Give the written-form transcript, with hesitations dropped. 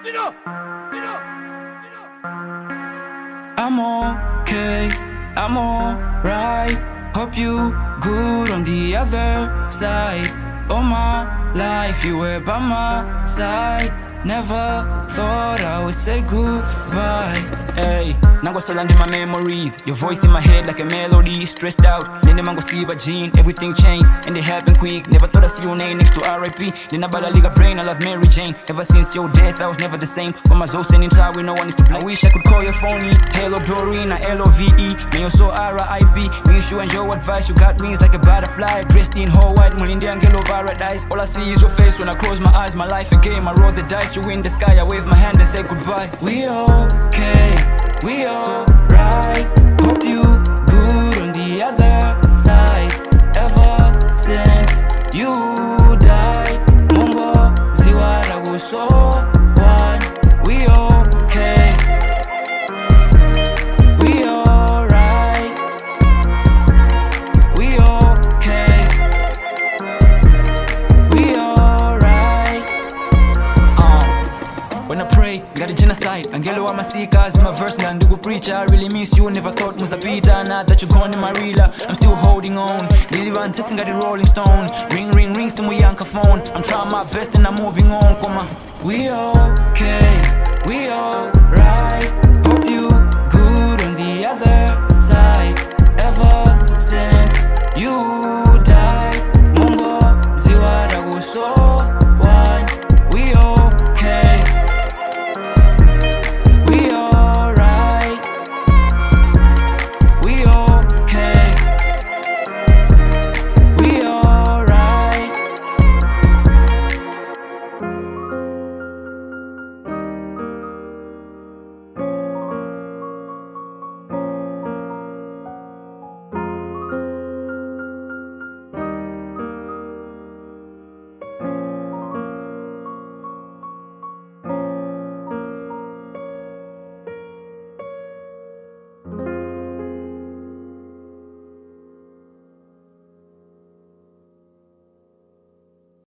Tino! I'm okay, I'm alright. Hope you good on the other side. All my life you were by my side. Never thought I would say goodbye. Hey, now go in my memories. Your voice in my head like a melody. Stressed out, then the man go see a gene. Everything changed and it happened quick. Never thought I'd see your name next to R.I.P. Then I ball a league of brain, I love Mary Jane. Ever since your death, I was never the same. Got my soul sending child with no one is to blame. I wish I could call your phony. Hello Doreen, L-O-V-E. Man, you're so R.I.P. Make sure and your advice. You got wings like a butterfly. Dressed in whole white, moon Indian girl of paradise. All I see is your face when I close my eyes. My life a game, I roll the dice. You in the sky, I wave my hand and say goodbye. We okay, we alright. Hope you good on the other side. Ever since you died, Mungo ziwara guso one. We okay, we alright. We okay, we alright. When I pray, got a genocide. Angelo wa masika, my verse na ndugu preacher. I really miss you, never thought musapita. Now that you're gone in my reeler, I'm still holding on. Lily one sitting at the Rolling Stone. Ring, ring, ring, still my yanka phone. I'm trying my best and I'm moving on. Come on. We okay, we alright.